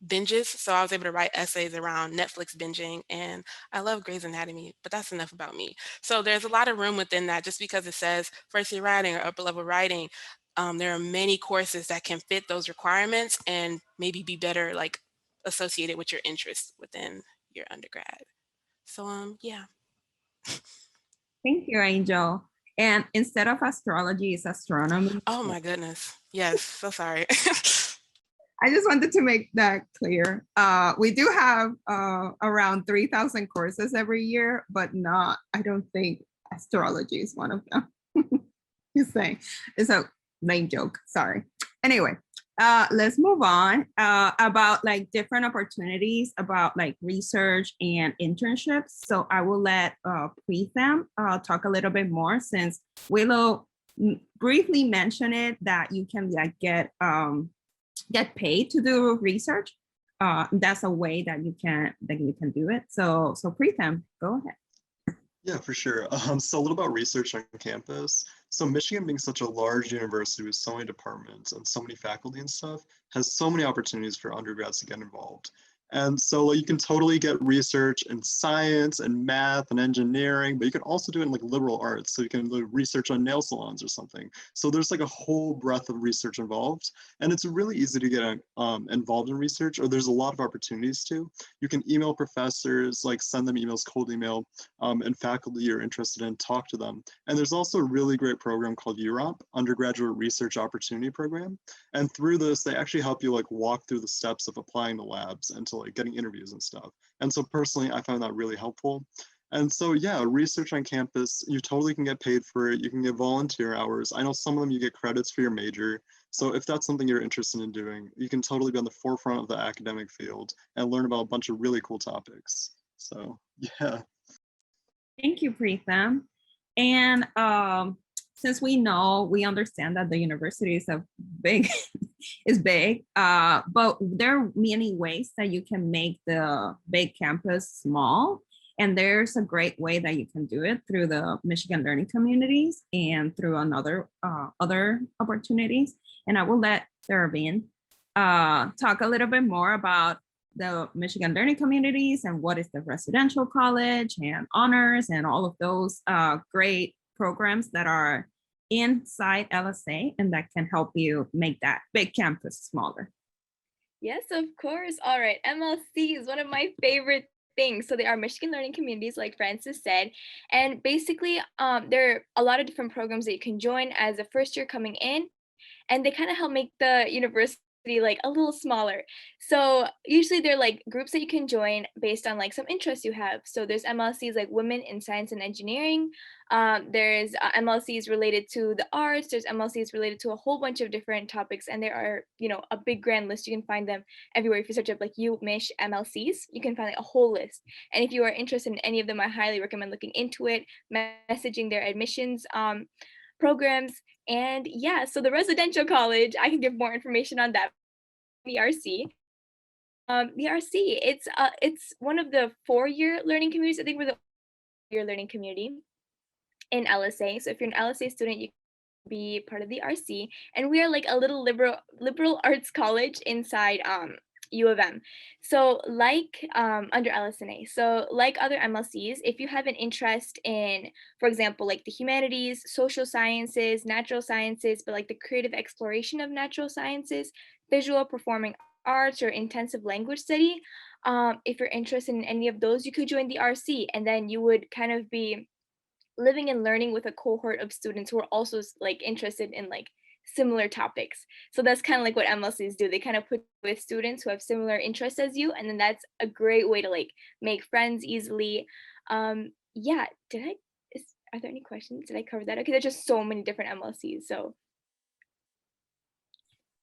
Speaker 13: binges. So I was able to write essays around Netflix binging, and I love Grey's Anatomy, but that's enough about me. So there's a lot of room within that. Just because it says first year writing or upper level writing, there are many courses that can fit those requirements and maybe be better like associated with your interests within your undergrad. So yeah.
Speaker 2: Thank you, Angel. And instead of astrology, it's astronomy.
Speaker 13: Oh my goodness. Yes, so sorry.
Speaker 2: I just wanted to make that clear. We do have around 3,000 courses every year, but I don't think astrology is one of them. Just saying, it's a lame joke, sorry. Anyway, let's move on about like different opportunities about like research and internships. So I will let Preetham talk a little bit more, since Willow briefly mentioned it, that you can like get paid to do research. That's a way that you can do it. So Preetham, go ahead.
Speaker 9: Yeah, for sure. So a little about research on campus. So Michigan, being such a large university with so many departments and so many faculty and stuff, has so many opportunities for undergrads to get involved. And so like, you can totally get research in science and math and engineering, but you can also do it in like liberal arts. So you can do research on nail salons or something. So there's like a whole breadth of research involved. And it's really easy to get involved in research, or there's a lot of opportunities to. You can email professors, like send them emails, cold email, and faculty you're interested in, talk to them. And there's also a really great program called UROP, Undergraduate Research Opportunity Program. And through this, they actually help you like walk through the steps of applying to labs and to like getting interviews and stuff. And so personally, I found that really helpful. And so yeah, research on campus, you totally can get paid for it. You can get volunteer hours. I know some of them you get credits for your major. So if that's something you're interested in doing, you can totally be on the forefront of the academic field and learn about a bunch of really cool topics. So yeah.
Speaker 2: Thank you, Preetham. And since we understand that the university is big, but there are many ways that you can make the big campus small. And there's a great way that you can do it through the Michigan Learning Communities and through other opportunities. And I will let Darvin talk a little bit more about the Michigan Learning Communities and what is the residential college and honors and all of those great programs that are inside LSA and that can help you make that big campus smaller.
Speaker 6: Yes, of course. All right. MLC is one of my favorite things. So they are Michigan Learning Communities, like Francis said. And basically, there are a lot of different programs that you can join as a first year coming in. And they kind of help make the university like a little smaller. So usually they're like groups that you can join based on like some interests you have. So there's MLCs like Women in Science and Engineering. There's MLCs related to the arts. There's MLCs related to a whole bunch of different topics. And there are, a big grand list. You can find them everywhere. If you search up like UMich MLCs, you can find like a whole list. And if you are interested in any of them, I highly recommend looking into it, messaging their admissions programs. And yeah, so the residential college, I can give more information on that. The RC. The RC, it's one of the 4-year learning communities. I think we're the 4-year learning community in LSA. So if you're an LSA student, you can be part of the RC. And we are like a little liberal arts college inside U of M. So like under LSNA, so like other MLCs, if you have an interest in, for example, like the humanities, social sciences, natural sciences, but like the creative exploration of natural sciences, visual, performing arts, or intensive language study, if you're interested in any of those, you could join the RC, and then you would kind of be living and learning with a cohort of students who are also like interested in like similar topics. So that's kind of like what MLCs do. They kind of put with students who have similar interests as you, and then that's a great way to like make friends easily. Yeah, are there any questions? Did I cover that? Okay, there's just so many different MLCs. So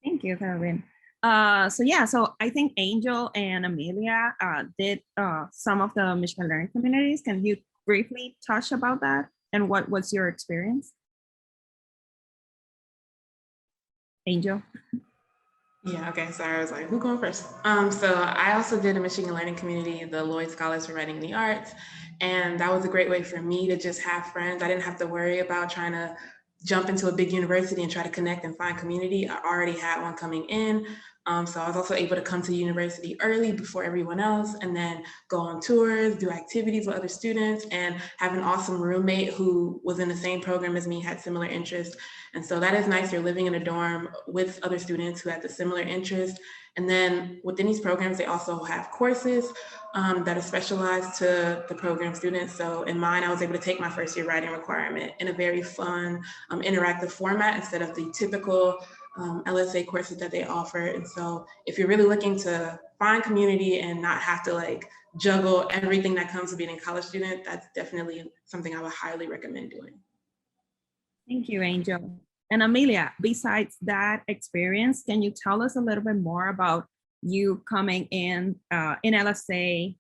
Speaker 2: thank you, Darvin. So I think Angel and Amelia did some of the Michigan Learning Communities. Can you briefly touch about that and what was your experience? Angel?
Speaker 7: Yeah, okay, sorry, I was like, who going first? So I also did a Michigan Learning Community, the Lloyd Scholars for Writing in the Arts, and that was a great way for me to just have friends. I didn't have to worry about trying to jump into a big university and try to connect and find community. I already had one coming in. So I was also able to come to university early before everyone else and then go on tours, do activities with other students, and have an awesome roommate who was in the same program as me, had similar interests. And so that is nice. You're living in a dorm with other students who had the similar interests. And then within these programs, they also have courses that are specialized to the program students. So in mine, I was able to take my first year writing requirement in a very fun, interactive format instead of the typical LSA courses that they offer. And so if you're really looking to find community and not have to like juggle everything that comes with being a college student, that's definitely something I would highly recommend doing.
Speaker 2: Thank you, Angel. And Amelia, besides that experience, can you tell us a little bit more about you coming in LSA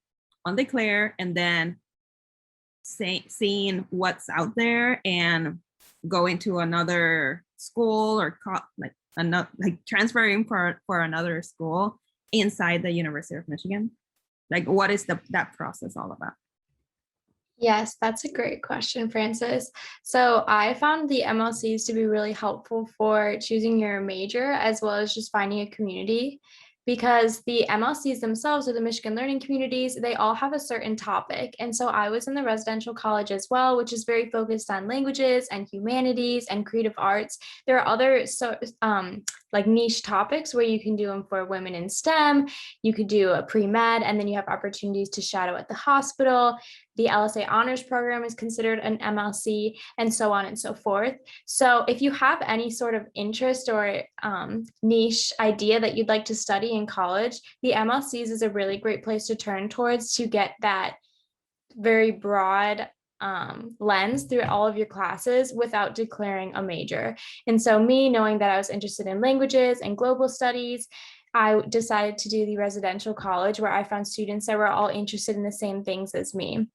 Speaker 2: undeclared and then seeing what's out there and going to another school or transferring for another school inside the University of Michigan? Like, what is that process all about?
Speaker 10: Yes, that's a great question, Francis. So I found the MLCs to be really helpful for choosing your major as well as just finding a community. because the MLCs themselves, or the Michigan Learning Communities, they all have a certain topic. And so I was in the residential college as well, which is very focused on languages and humanities and creative arts. There are other like niche topics where you can do them for women in STEM. You could do a pre-med, and then you have opportunities to shadow at the hospital. The LSA honors program is considered an MLC, and so on and so forth. So if you have any sort of interest or niche idea that you'd like to study in college, the MLCs is a really great place to turn towards to get that very broad lens through all of your classes without declaring a major. And so me knowing that I was interested in languages and global studies, I decided to do the residential college, where I found students that were all interested in the same things as me.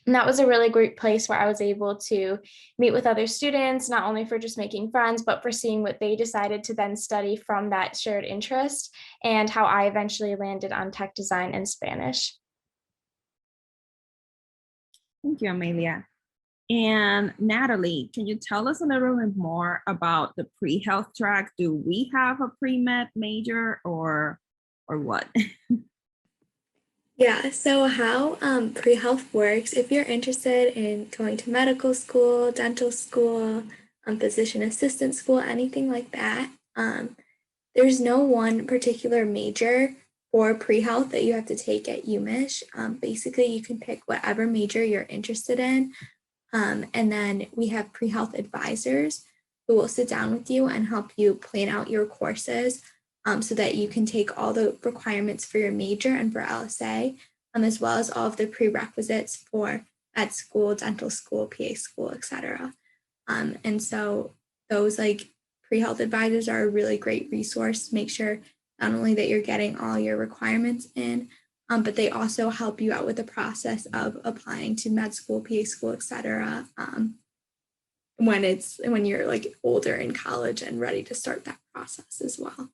Speaker 10: And that was a really great place where I was able to meet with other students, not only for just making friends, but for seeing what they decided to then study from that shared interest, and how I eventually landed on tech design and Spanish.
Speaker 2: Thank you, Amelia. And Natalie, can you tell us a little bit more about the pre-health track? Do we have a pre-med major or what?
Speaker 8: Yeah, so how pre-health works, if you're interested in going to medical school, dental school, physician assistant school, anything like that, there's no one particular major for pre-health that you have to take at UMich. Basically, you can pick whatever major you're interested in. And then we have pre-health advisors who will sit down with you and help you plan out your courses, so that you can take all the requirements for your major and for LSA, as well as all of the prerequisites for med school, dental school, PA school, etc. And so those like pre-health advisors are a really great resource to make sure not only that you're getting all your requirements in, but they also help you out with the process of applying to med school, PA school, etc. When you're like older in college and ready to start that process as well.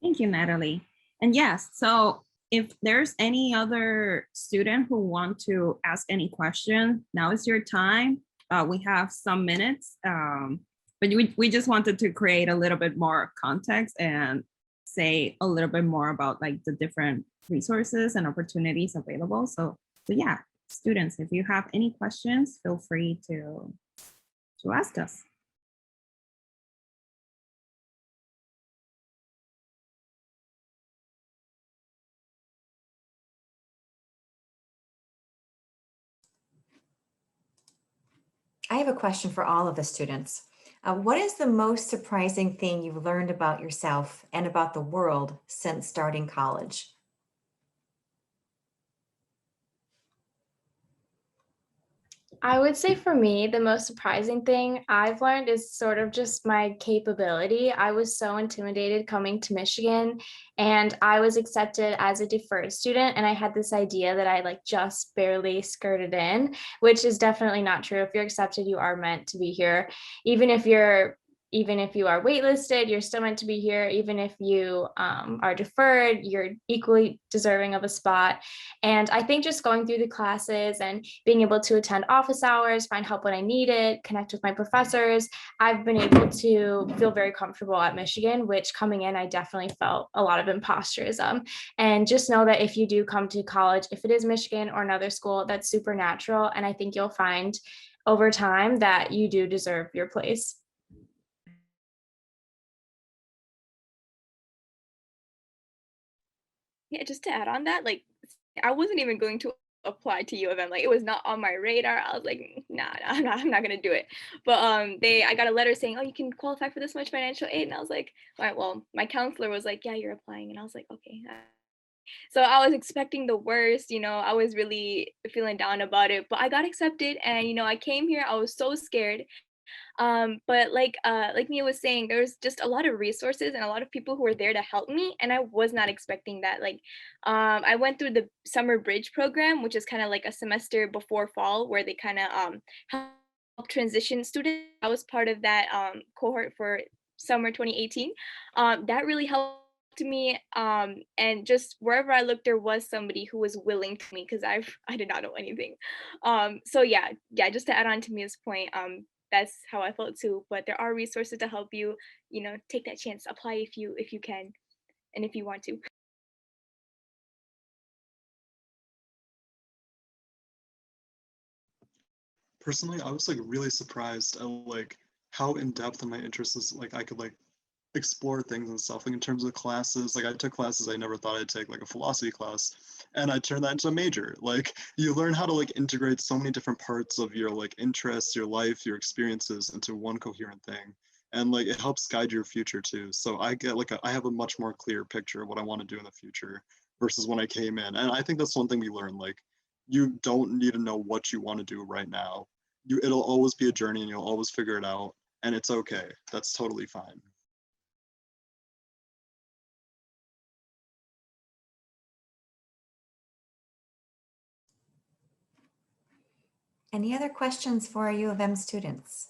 Speaker 2: Thank you, Natalie. And yes, so if there's any other student who want to ask any question, now is your time. We have some minutes, but we just wanted to create a little bit more context and say a little bit more about like the different resources and opportunities available. So yeah, students, if you have any questions, feel free to ask us.
Speaker 1: I have a question for all of the students. What is the most surprising thing you've learned about yourself and about the world since starting college?
Speaker 10: I would say for me, the most surprising thing I've learned is sort of just my capability. I was so intimidated coming to Michigan, and I was accepted as a deferred student. And I had this idea that I like just barely skirted in, which is definitely not true. If you're accepted, you are meant to be here. Even if you are waitlisted, you're still meant to be here. Even if you are deferred, you're equally deserving of a spot. And I think just going through the classes and being able to attend office hours, find help when I need it, connect with my professors, I've been able to feel very comfortable at Michigan, which coming in, I definitely felt a lot of imposterism. And just know that if you do come to college, if it is Michigan or another school, that's super natural. And I think you'll find over time that you do deserve your place.
Speaker 6: Yeah, just to add on that, like I wasn't even going to apply to U of M. Like it was not on my radar. I was like, nah, I'm not gonna do it. But I got a letter saying, oh, you can qualify for this much financial aid, and I was like, all right, well, my counselor was like, yeah, you're applying, and I was like, okay. So I was expecting the worst, I was really feeling down about it, but I got accepted, and I came here. I was so scared. But like Mia was saying, there's just a lot of resources and a lot of people who were there to help me, and I was not expecting that. I went through the summer bridge program, which is kind of like a semester before fall, where they kind of help transition students. I was part of that cohort for summer 2018. That really helped me, and just wherever I looked, there was somebody who was willing to me, because I did not know anything. So yeah, just to add on to Mia's point, that's how I felt too. But there are resources to help you, take that chance, apply if you can, and if you want to.
Speaker 9: Personally, I was like really surprised at like how in depth in my interests is like I could like explore things and stuff. Like in terms of classes, like I took classes I never thought I'd take, like a philosophy class, and I turned that into a major. Like you learn how to like integrate so many different parts of your like interests, your life, your experiences into one coherent thing. And like it helps guide your future too. So I get like I have a much more clear picture of what I want to do in the future versus when I came in. And I think that's one thing we learned. Like you don't need to know what you want to do right now. It'll always be a journey and you'll always figure it out. And it's okay. That's totally fine.
Speaker 1: Any other questions for our U of M students?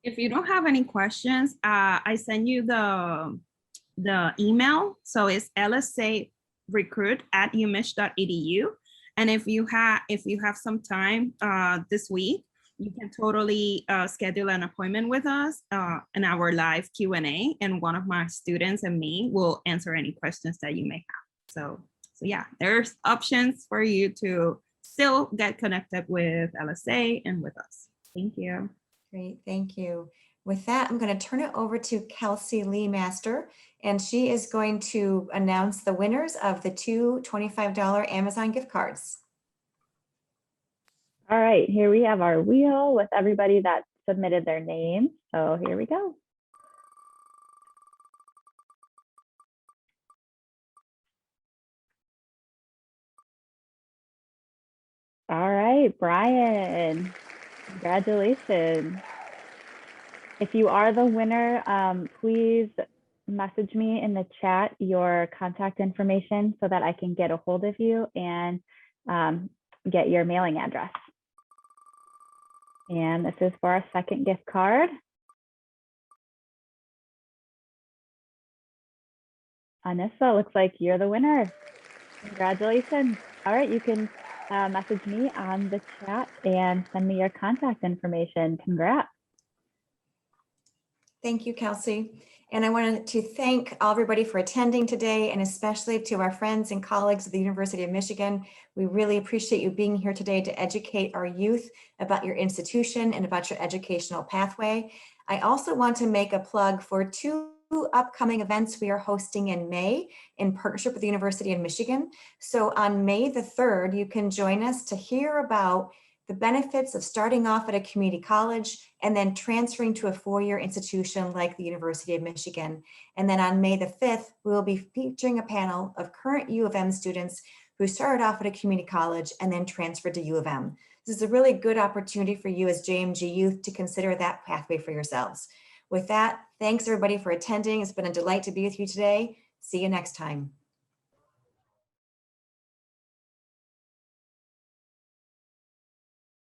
Speaker 2: If you don't have any questions, I send you the email. So it's lsarecruit@umich.edu. And if you have some time this week, you can totally schedule an appointment with us in our live Q&A, and one of my students and me will answer any questions that you may have. So yeah, there's options for you to still get connected with LSA and with us. Thank you.
Speaker 1: Great, thank you. With that, I'm going to turn it over to Kelsey Lee Master, and she is going to announce the winners of the two $25 Amazon gift cards.
Speaker 14: All right, here we have our wheel with everybody that submitted their name. So here we go. All right, Brian, congratulations. If you are the winner, please message me in the chat your contact information so that I can get a hold of you and get your mailing address. And this is for our second gift card. Anissa, looks like you're the winner. Congratulations. All right, you can message me on the chat and send me your contact information. Congrats.
Speaker 1: Thank you, Kelsey. And I wanted to thank everybody for attending today, and especially to our friends and colleagues at the University of Michigan. We really appreciate you being here today to educate our youth about your institution and about your educational pathway. I also want to make a plug for two upcoming events we are hosting in May in partnership with the University of Michigan. So on May the 3rd, you can join us to hear about the benefits of starting off at a community college and then transferring to a four-year institution like the University of Michigan. And then on May the 5th, we will be featuring a panel of current U of M students who started off at a community college and then transferred to U of M. This is a really good opportunity for you as JMG youth to consider that pathway for yourselves. With that, thanks everybody for attending. It's been a delight to be with you today. See you next time.